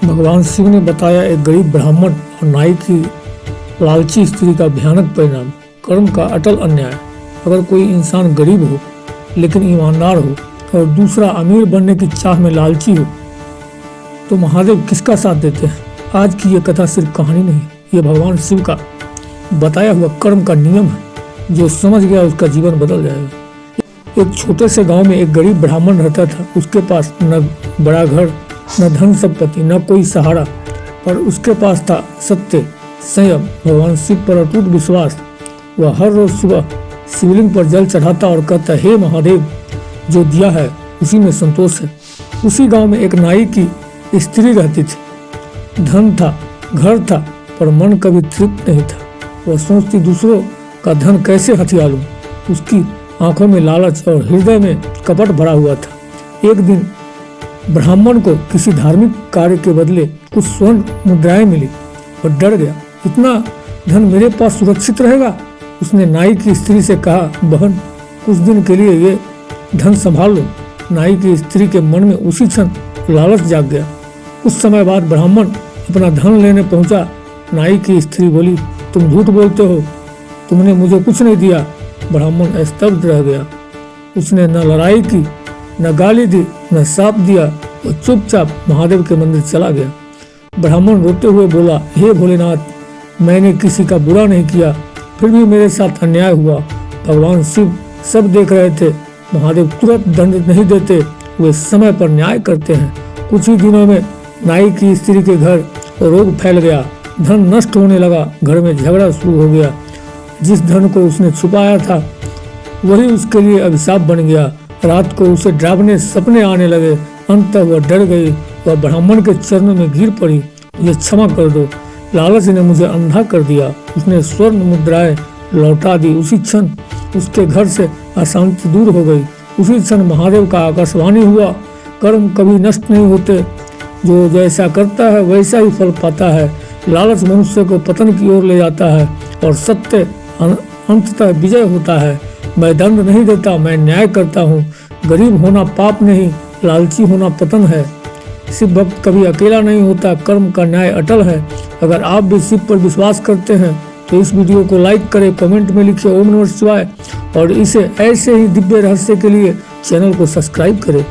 भगवान शिव ने बताया एक गरीब ब्राह्मण और नाई की लालची स्त्री का भयानक परिणाम, कर्म का अटल अन्याय। अगर कोई इंसान गरीब हो लेकिन ईमानदार हो और दूसरा अमीर बनने की चाह में लालची हो तो महादेव किसका साथ देते हैं। आज की ये कथा सिर्फ कहानी नहीं, ये भगवान शिव का बताया हुआ कर्म का नियम है। जो समझ गया उसका जीवन बदल जाएगा। एक छोटे से गांव में एक गरीब ब्राह्मण रहता था। उसके पास न बड़ा घर, न धन संपत्ति, न कोई सहारा, पर उसके पास था सत्य, संयम, भगवान शिव पर अटूट विश्वास। वह हर रोज सुबह शिवलिंग पर जल चढ़ाता और कहता, हे महादेव, जो दिया है उसी में संतोष है। उसी गांव में एक नाई की स्त्री रहती थी। धन था, घर था, पर मन कभी तृप्त नहीं था। वह सोचती दूसरों का धन कैसे हथिया लूं। उसकी आंखों में लालच और हृदय में कपट भरा हुआ था। एक दिन ब्राह्मण को किसी धार्मिक कार्य के बदले कुछ स्वर्ण मुद्राएं मिली और डर गया। इतना धन मेरे पास सुरक्षित रहेगा? उसने नाई की स्त्री से कहा, बहन, कुछ दिन के लिए ये धन संभाल लो। नाई की स्त्री के मन में उसी क्षण लालच जाग गया। कुछ समय बाद ब्राह्मण अपना धन लेने पहुंचा। नाई की स्त्री बोली, तुम झूठ बोलते हो, तुमने मुझे कुछ नहीं दिया। ब्राह्मण स्तब्ध रह गया। उसने न लड़ाई की, न गाली दी, न श्राप दिया। वो चुपचाप महादेव के मंदिर चला गया। ब्राह्मण रोते हुए बोला, हे भोलेनाथ, मैंने किसी का बुरा नहीं किया, फिर भी मेरे साथ अन्याय हुआ। भगवान शिव सब देख रहे थे। महादेव तुरंत दंड नहीं देते, वे समय पर न्याय करते हैं। कुछ ही दिनों में नाई की स्त्री के घर रोग फैल गया, धन नष्ट होने लगा, घर में झगड़ा शुरू हो गया। जिस धन को उसने छुपाया था वही उसके लिए अभिशाप बन गया। रात को उसे डरावने सपने आने लगे। अंततः वह डर गई। वह ब्राह्मण के चरणों में गिर पड़ी, मुझे क्षमा कर दो, लालच ने मुझे अंधा कर दिया। उसने स्वर्ण मुद्राएं लौटा दी। उसी क्षण उसके घर से अशांति दूर हो गई। उसी क्षण महादेव का आकाशवाणी हुआ, कर्म कभी नष्ट नहीं होते, जो जैसा करता है वैसा ही फल पाता है। लालच मनुष्य को पतन की ओर ले जाता है और सत्य अंततः विजय होता है। मैं दंड नहीं देता, मैं न्याय करता हूँ। गरीब होना पाप नहीं, लालची होना पतन है। शिव भक्त कभी अकेला नहीं होता, कर्म का न्याय अटल है। अगर आप भी शिव पर विश्वास करते हैं तो इस वीडियो को लाइक करें, कमेंट में लिखिए ओम नमः शिवाय और इसे ऐसे ही दिव्य रहस्य के लिए चैनल को सब्सक्राइब करें।